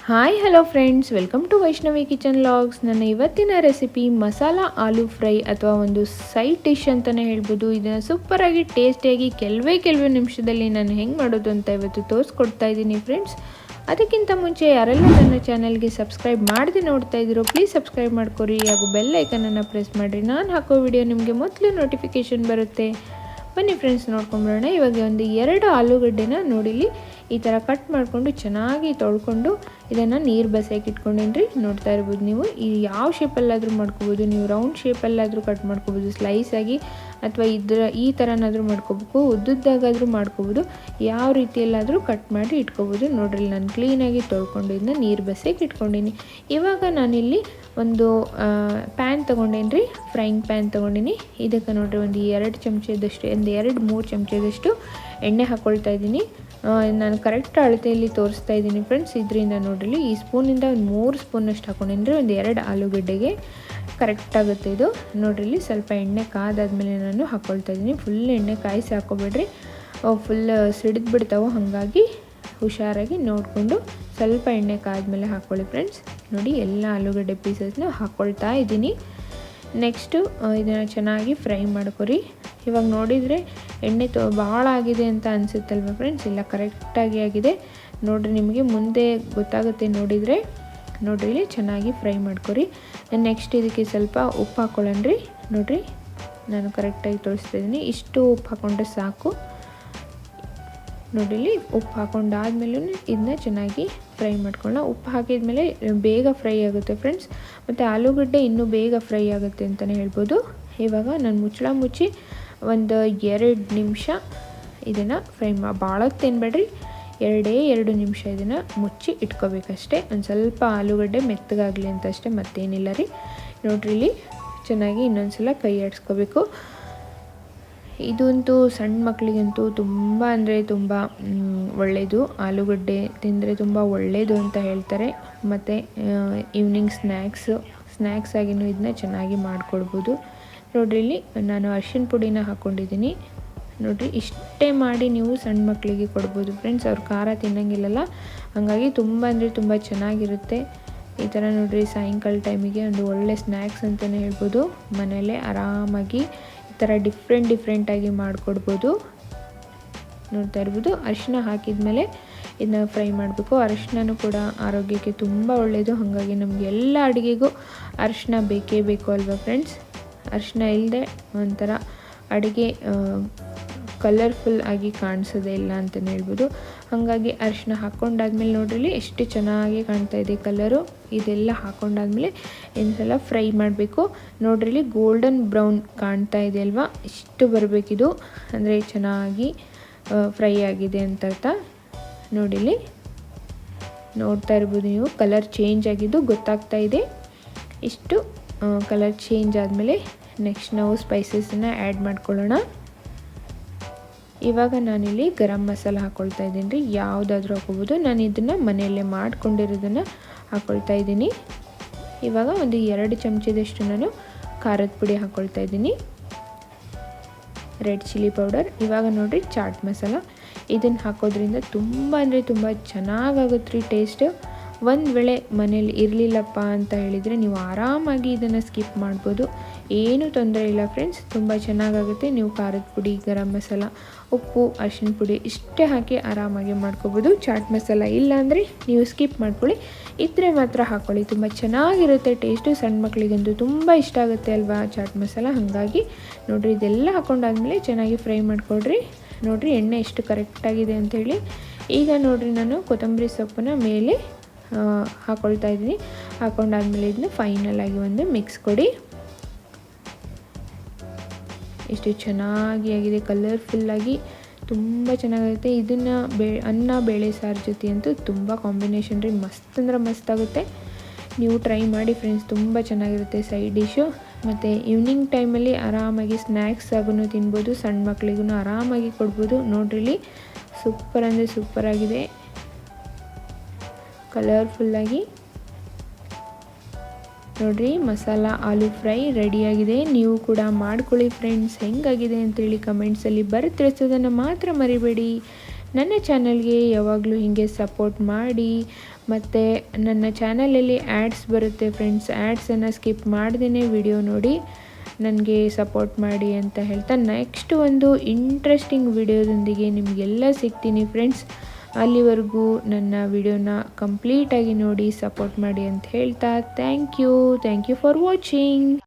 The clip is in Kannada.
Hi hello friends, welcome to Vaishnavi kitchen logs. ನನ್ನ ಇವತ್ತಿನ ರೆಸಿಪಿ ಮಸಾಲ ಆಲೂ ಫ್ರೈ ಅಥವಾ ಒಂದು ಸೈಡ್ ಡಿಶ್ ಅಂತಲೇ ಹೇಳ್ಬೋದು. ಇದನ್ನು ಸೂಪರಾಗಿ ಟೇಸ್ಟಿಯಾಗಿ ಕೆಲವೇ ನಿಮಿಷದಲ್ಲಿ ನಾನು ಹೆಂಗೆ ಮಾಡೋದು ಅಂತ ಇವತ್ತು ತೋರಿಸ್ಕೊಡ್ತಾ ಇದ್ದೀನಿ ಫ್ರೆಂಡ್ಸ್. ಅದಕ್ಕಿಂತ ಮುಂಚೆ ಯಾರೆಲ್ಲ ನನ್ನ ಚಾನಲ್ಗೆ ಸಬ್ಸ್ಕ್ರೈಬ್ ಮಾಡದೆ ನೋಡ್ತಾ ಇದ್ದೀರೋ ಪ್ಲೀಸ್ ಸಬ್ಸ್ಕ್ರೈಬ್ ಮಾಡ್ಕೊರಿ ಹಾಗೂ ಬೆಲ್ ಐಕನನ್ನು ಪ್ರೆಸ್ ಮಾಡಿರಿ. ನಾನು ಹಾಕೋ ವಿಡಿಯೋ ನಿಮಗೆ ಮೊದಲು ನೋಟಿಫಿಕೇಷನ್ ಬರುತ್ತೆ. ಬನ್ನಿ ಫ್ರೆಂಡ್ಸ್, ನೋಡ್ಕೊಂಬಿಡೋಣ. ಇವಾಗ ಒಂದು 2 ಆಲೂಗಡ್ಡೆನ ನೋಡಿಲಿ ಈ ಥರ ಕಟ್ ಮಾಡಿಕೊಂಡು ಚೆನ್ನಾಗಿ ತೊಳ್ಕೊಂಡು ಇದನ್ನು ನೀರು ಬಸಿಯಾಗಿ ಇಟ್ಕೊಂಡೇನಿ ರೀ. ನೋಡ್ತಾ ಇರ್ಬೋದು ನೀವು. ಈ ಯಾವ ಶೇಪಲ್ಲಾದರೂ ಮಾಡ್ಕೋಬೋದು. ನೀವು ರೌಂಡ್ ಶೇಪಲ್ಲಾದರೂ ಕಟ್ ಮಾಡ್ಕೋಬೋದು, ಸ್ಲೈಸಾಗಿ, ಅಥವಾ ಈ ಥರನಾದರೂ ಮಾಡ್ಕೋಬೇಕು, ಉದ್ದುದ್ದಾಗಾದರೂ ಮಾಡ್ಕೋಬೋದು. ಯಾವ ರೀತಿಯಲ್ಲಾದರೂ ಕಟ್ ಮಾಡಿ ಇಟ್ಕೋಬೋದು. ನೋಡ್ರಿ, ನಾನು ಕ್ಲೀನಾಗಿ ತೊಳ್ಕೊಂಡು ಇದನ್ನ ನೀರು ಬಸಿಯಾಗಿ ಇಟ್ಕೊಂಡೀನಿ. ಇವಾಗ ನಾನಿಲ್ಲಿ ಒಂದು ಪ್ಯಾನ್ ತೊಗೊಂಡೇನಿ ರೀ, ಫ್ರೈಯಿಂಗ್ ಪ್ಯಾನ್ ತೊಗೊಂಡಿನಿ. ಇದಕ್ಕೆ ನೋಡಿರಿ ಒಂದು 2 ಚಮಚದಷ್ಟು, ಒಂದು 2-3 ಚಮಚದಷ್ಟು ಎಣ್ಣೆ ಹಾಕ್ಕೊಳ್ತಾ ಇದ್ದೀನಿ. ನಾನು ಕರೆಕ್ಟ್ ಅಳತೆಯಲ್ಲಿ ತೋರಿಸ್ತಾ ಇದ್ದೀನಿ ಫ್ರೆಂಡ್ಸ್. ಇದರಿಂದ ನೋಡ್ರಿ, ಈ ಸ್ಪೂನಿಂದ ಒಂದು 3 ಸ್ಪೂನಷ್ಟು ಹಾಕೊಂಡೇನಿ. ಒಂದು 2 ಆಲೂಗಡ್ಡೆಗೆ ಕರೆಕ್ಟ್ ಆಗುತ್ತೆ ಇದು. ನೋಡ್ರಿ, ಸ್ವಲ್ಪ ಎಣ್ಣೆ ಕಾದಾದ್ಮೇಲೆ ನಾನು ಹಾಕ್ಕೊಳ್ತಾ ಇದ್ದೀನಿ. ಫುಲ್ ಎಣ್ಣೆ ಕಾಯಿಸಿ ಹಾಕ್ಕೊಬೇಡ್ರಿ, ಫುಲ್ ಸಿಡಿದು ಬಿಡ್ತಾವೆ. ಹಾಗಾಗಿ ಹುಷಾರಾಗಿ ನೋಡಿಕೊಂಡು ಸ್ವಲ್ಪ ಎಣ್ಣೆ ಕಾದ್ಮೇಲೆ ಹಾಕ್ಕೊಳ್ಳಿ ಫ್ರೆಂಡ್ಸ್. ನೋಡಿ, ಎಲ್ಲ ಆಲೂಗಡ್ಡೆ ಪೀಸಸ್ನ ಹಾಕ್ಕೊಳ್ತಾ ಇದ್ದೀನಿ. ನೆಕ್ಸ್ಟು ಇದನ್ನು ಚೆನ್ನಾಗಿ ಫ್ರೈ ಮಾಡ್ಕೊರಿ. ಇವಾಗ ನೋಡಿದರೆ ಎಣ್ಣೆ ಭಾಳ ಆಗಿದೆ ಅಂತ ಅನಿಸುತ್ತಲ್ವ ಫ್ರೆಂಡ್ಸ್? ಇಲ್ಲ, ಕರೆಕ್ಟಾಗಿ ಆಗಿದೆ. ನೋಡಿರಿ, ನಿಮಗೆ ಮುಂದೆ ಗೊತ್ತಾಗುತ್ತೆ ನೋಡಿದರೆ. ನೋಡಿರಿ, ಇಲ್ಲಿ ಚೆನ್ನಾಗಿ ಫ್ರೈ ಮಾಡ್ಕೊರಿ. ನೆಕ್ಸ್ಟ್ ಇದಕ್ಕೆ ಸ್ವಲ್ಪ ಉಪ್ಪು ಹಾಕ್ಕೊಳ್ಳೋಣ ರೀ. ನೋಡಿರಿ, ನಾನು ಕರೆಕ್ಟಾಗಿ ತೋರಿಸ್ತಾಯಿದ್ದೀನಿ. ಇಷ್ಟು ಉಪ್ಪು ಹಾಕ್ಕೊಂಡ್ರೆ ಸಾಕು. ನೋಡಿಲಿ, ಉಪ್ಪು ಹಾಕೊಂಡಾದ್ಮೇಲೂ ಇದನ್ನ ಚೆನ್ನಾಗಿ ಫ್ರೈ ಮಾಡ್ಕೊಳ್ಳೋಣ. ಉಪ್ಪು ಹಾಕಿದ್ಮೇಲೆ ಬೇಗ ಫ್ರೈ ಆಗುತ್ತೆ ಫ್ರೆಂಡ್ಸ್, ಮತ್ತು ಆಲೂಗಡ್ಡೆ ಇನ್ನೂ ಬೇಗ ಫ್ರೈ ಆಗುತ್ತೆ ಅಂತಲೇ ಹೇಳ್ಬೋದು. ಇವಾಗ ನಾನು ಮುಚ್ಚಳ ಮುಚ್ಚಿ ಒಂದು 2 ನಿಮಿಷ ಇದನ್ನು ಫ್ರೈ ಭಾಳ ತಿನ್ಬೇಡ್ರಿ, 2 ನಿಮಿಷ ಇದನ್ನು ಮುಚ್ಚಿ ಇಟ್ಕೋಬೇಕಷ್ಟೇ. ಒಂದು ಸ್ವಲ್ಪ ಆಲೂಗಡ್ಡೆ ಮೆತ್ತಗಾಗಲಿ ಅಂತ ಅಷ್ಟೇ, ಮತ್ತೇನಿಲ್ಲ ರೀ. ನೋಡ್ರಿ, ಇಲ್ಲಿ ಚೆನ್ನಾಗಿ ಇನ್ನೊಂದು ಸಲ ಕೈ ಆಡಿಸ್ಕೋಬೇಕು. ಇದಂತೂ ಸಣ್ಣ ಮಕ್ಕಳಿಗಂತೂ ತುಂಬ ಅಂದರೆ ತುಂಬ ಒಳ್ಳೆಯದು. ಆಲೂಗಡ್ಡೆ ತಿಂದರೆ ತುಂಬ ಒಳ್ಳೆಯದು ಅಂತ ಹೇಳ್ತಾರೆ. ಮತ್ತು ಈವ್ನಿಂಗ್ ಸ್ನ್ಯಾಕ್ಸ್ ಆಗಿನೂ ಇದನ್ನ ಚೆನ್ನಾಗಿ ಮಾಡಿಕೊಡ್ಬೋದು. ನೋಡಿರಿ, ಇಲ್ಲಿ ನಾನು ಅರಿಶಿನ ಪುಡಿನ ಹಾಕ್ಕೊಂಡಿದ್ದೀನಿ. ನೋಡಿರಿ, ಇಷ್ಟೇ ಮಾಡಿ ನೀವು ಸಣ್ಣ ಮಕ್ಕಳಿಗೆ ಕೊಡ್ಬೋದು ಫ್ರೆಂಡ್ಸ್. ಅವ್ರು ಖಾರ ತಿನ್ನೋಂಗಿಲ್ಲಲ್ಲ, ಹಾಗಾಗಿ ತುಂಬ ಅಂದರೆ ತುಂಬ ಚೆನ್ನಾಗಿರುತ್ತೆ. ಈ ಥರ ನೋಡಿರಿ, ಸಾಯಂಕಾಲ ಟೈಮಿಗೆ ಒಂದು ಒಳ್ಳೆ ಸ್ನ್ಯಾಕ್ಸ್ ಅಂತಲೇ ಹೇಳ್ಬೋದು. ಮನೆಯಲ್ಲೇ ಆರಾಮಾಗಿ ಈ ಥರ ಡಿಫ್ರೆಂಟಾಗಿ ಮಾಡಿಕೊಡ್ಬೋದು. ನೋಡ್ತಾ ಇರ್ಬೋದು, ಅರಿಶಿನ ಹಾಕಿದ ಇದನ್ನ ಫ್ರೈ ಮಾಡಬೇಕು. ಅರಿಶಿನೂ ಕೂಡ ಆರೋಗ್ಯಕ್ಕೆ ತುಂಬ ಒಳ್ಳೆಯದು. ಹಾಗಾಗಿ ನಮಗೆ ಎಲ್ಲ ಅಡುಗೆಗೂ ಅರಿಶಿನ ಬೇಕೇ ಬೇಕು ಅಲ್ವಾ ಫ್ರೆಂಡ್ಸ್? ಅರಿಶಿನ ಇಲ್ಲದೆ ಒಂಥರ ಅಡುಗೆ ಕಲರ್ಫುಲ್ ಆಗಿ ಕಾಣಿಸೋದೇ ಇಲ್ಲ ಅಂತಲೇ ಹೇಳ್ಬೋದು. ಹಾಗಾಗಿ ಅರಿಶಿನ ಹಾಕ್ಕೊಂಡಾದ್ಮೇಲೆ ನೋಡ್ರಿ, ಎಷ್ಟು ಚೆನ್ನಾಗಿ ಕಾಣ್ತಾ ಇದೆ ಕಲರು. ಇದೆಲ್ಲ ಹಾಕ್ಕೊಂಡಾದ್ಮೇಲೆ ಇನ್ನೊಂದ್ಸಲ ಫ್ರೈ ಮಾಡಬೇಕು. ನೋಡ್ರಿ, ಗೋಲ್ಡನ್ ಬ್ರೌನ್ ಕಾಣ್ತಾ ಇದೆ ಅಲ್ವಾ? ಇಷ್ಟು ಬರಬೇಕಿದು, ಅಂದರೆ ಚೆನ್ನಾಗಿ ಫ್ರೈ ಆಗಿದೆ ಅಂತ ಅರ್ಥ. ನೋಡಿಲಿ, ನೋಡ್ತಾ ಇರ್ಬೋದು ನೀವು, ಕಲರ್ ಚೇಂಜ್ ಆಗಿದ್ದು ಗೊತ್ತಾಗ್ತಾ ಇದೆ. ಇಷ್ಟು ಕಲರ್ ಚೇಂಜ್ ಆದಮೇಲೆ ನೆಕ್ಸ್ಟ್ ನಾವು ಸ್ಪೈಸಸನ್ನು ಆ್ಯಡ್ ಮಾಡ್ಕೊಳ್ಳೋಣ. ಇವಾಗ ನಾನಿಲ್ಲಿ ಗರಂ ಮಸಾಲ ಹಾಕ್ಕೊಳ್ತಾ ಇದ್ದೀನಿ ರೀ. ಯಾವುದಾದ್ರೂ ಹಾಕ್ಕೋಬೋದು. ನಾನು ಇದನ್ನು ಮನೆಯಲ್ಲೇ ಮಾಡ್ಕೊಂಡಿರೋದನ್ನು ಹಾಕ್ಕೊಳ್ತಾ ಇದ್ದೀನಿ. ಇವಾಗ ಒಂದು 2 ಚಮಚದಷ್ಟು ನಾನು ಖಾರದ ಪುಡಿ ಹಾಕ್ಕೊಳ್ತಾ ಇದ್ದೀನಿ, ರೆಡ್ ಚಿಲ್ಲಿ ಪೌಡರ್. ಇವಾಗ ನೋಡಿರಿ, ಚಾಟ್ ಮಸಾಲ. ಇದನ್ನು ಹಾಕೋದ್ರಿಂದ ತುಂಬ ಅಂದರೆ ತುಂಬ ಚೆನ್ನಾಗಾಗುತ್ತೆ ರೀ ಟೇಸ್ಟು. ಒಂದು ವೇಳೆ ಮನೇಲಿ ಇರಲಿಲ್ಲಪ್ಪ ಅಂತ ಹೇಳಿದರೆ ನೀವು ಆರಾಮಾಗಿ ಇದನ್ನು ಸ್ಕಿಪ್ ಮಾಡ್ಬೋದು, ಏನೂ ತೊಂದರೆ ಇಲ್ಲ ಫ್ರೆಂಡ್ಸ್. ತುಂಬ ಚೆನ್ನಾಗಾಗುತ್ತೆ. ನೀವು ಖಾರದ ಪುಡಿ, ಗರಂ ಮಸಾಲ, ಉಪ್ಪು, ಅರಿಶಿನ ಪುಡಿ ಇಷ್ಟೇ ಹಾಕಿ ಆರಾಮಾಗಿ ಮಾಡ್ಕೋಬೋದು. ಚಾಟ್ ಮಸಾಲ ಇಲ್ಲ ಅಂದರೆ ನೀವು ಸ್ಕಿಪ್ ಮಾಡ್ಕೊಳ್ಳಿ, ಇದ್ದರೆ ಮಾತ್ರ ಹಾಕ್ಕೊಳ್ಳಿ. ತುಂಬ ಚೆನ್ನಾಗಿರುತ್ತೆ ಟೇಸ್ಟು. ಸಣ್ಣ ಮಕ್ಕಳಿಗಂತೂ ತುಂಬ ಇಷ್ಟ ಆಗುತ್ತೆ ಅಲ್ವಾ ಚಾಟ್ ಮಸಾಲ? ಹಾಗಾಗಿ ನೋಡಿರಿ, ಇದೆಲ್ಲ ಹಾಕ್ಕೊಂಡಾದ್ಮೇಲೆ ಚೆನ್ನಾಗಿ ಫ್ರೈ ಮಾಡಿಕೊಡ್ರಿ. ನೋಡಿರಿ, ಎಣ್ಣೆ ಎಷ್ಟು ಕರೆಕ್ಟಾಗಿದೆ ಅಂಥೇಳಿ. ಈಗ ನೋಡಿರಿ, ನಾನು ಕೊತ್ತಂಬರಿ ಸೊಪ್ಪನ್ನ ಮೇಲೆ ಹಾಕ್ಕೊಳ್ತಾ ಇದ್ದೀನಿ. ಹಾಕ್ಕೊಂಡಾದ್ಮೇಲೆ ಇದನ್ನ ಫೈನಲಾಗಿ ಒಂದು ಮಿಕ್ಸ್ ಕೊಡಿ. ಎಷ್ಟು ಚೆನ್ನಾಗಿ ಆಗಿದೆ, ಕಲರ್ಫುಲ್ಲಾಗಿ ತುಂಬ ಚೆನ್ನಾಗಿರುತ್ತೆ. ಇದನ್ನು ಅನ್ನ ಬೇಳೆ ಸಾರು ಜೊತೆ ಅಂತೂ ತುಂಬ ಕಾಂಬಿನೇಷನ್ ರೀ, ಮಸ್ತ್ ಅಂದರೆ ಮಸ್ತ್ ಆಗುತ್ತೆ. ನೀವು ಟ್ರೈ ಮಾಡಿ ಫ್ರೆಂಡ್ಸ್, ತುಂಬ ಚೆನ್ನಾಗಿರುತ್ತೆ ಸೈಡ್ ಡಿಶ್ಶು. ಮತ್ತು ಈವ್ನಿಂಗ್ ಟೈಮಲ್ಲಿ ಆರಾಮಾಗಿ ಸ್ನ್ಯಾಕ್ಸ್ ಆಗೂ ತಿನ್ಬೋದು, ಸಣ್ಣ ಮಕ್ಕಳಿಗೂ ಆರಾಮಾಗಿ ಕೊಡ್ಬೋದು. ನೋಡ್ರಿ, ಸೂಪರ್ ಅಂದರೆ ಸೂಪರಾಗಿದೆ, ಕಲರ್ಫುಲ್ಲಾಗಿ. ನೋಡಿರಿ, ಮಸಾಲ ಆಲೂ ಫ್ರೈ ರೆಡಿಯಾಗಿದೆ. ನೀವು ಕೂಡ ಮಾಡ್ಕೊಳ್ಳಿ ಫ್ರೆಂಡ್ಸ್. ಹೆಂಗಾಗಿದೆ ಅಂತೇಳಿ ಕಮೆಂಟ್ಸಲ್ಲಿ ತಿಳಿಸೋದನ್ನು ಮಾತ್ರ ಮರಿಬೇಡಿ. ನನ್ನ ಚಾನಲ್ಗೆ ಯಾವಾಗಲೂ ಹೀಗೆ ಸಪೋರ್ಟ್ ಮಾಡಿ. ಮತ್ತು ನನ್ನ ಚಾನಲಲ್ಲಿ ಆ್ಯಡ್ಸ್ ಬರುತ್ತೆ ಫ್ರೆಂಡ್ಸ್, ಆ್ಯಡ್ಸನ್ನು ಸ್ಕಿಪ್ ಮಾಡ್ದೇ ವಿಡಿಯೋ ನೋಡಿ ನನಗೆ ಸಪೋರ್ಟ್ ಮಾಡಿ ಅಂತ ಹೇಳ್ತಾ ನೆಕ್ಸ್ಟ್ ಒಂದು ಇಂಟ್ರೆಸ್ಟಿಂಗ್ ವಿಡಿಯೋದೊಂದಿಗೆ ನಿಮಗೆಲ್ಲ ಸಿಗ್ತೀನಿ ಫ್ರೆಂಡ್ಸ್. ಅಲ್ಲಿವರೆಗೂ ನನ್ನ ವಿಡಿಯೋನ ಕಂಪ್ಲೀಟಾಗಿ ನೋಡಿ ಸಪೋರ್ಟ್ ಮಾಡಿ ಅಂತ ಹೇಳ್ತಾ ಥ್ಯಾಂಕ್ ಯು ಫಾರ್ ವಾಚಿಂಗ್.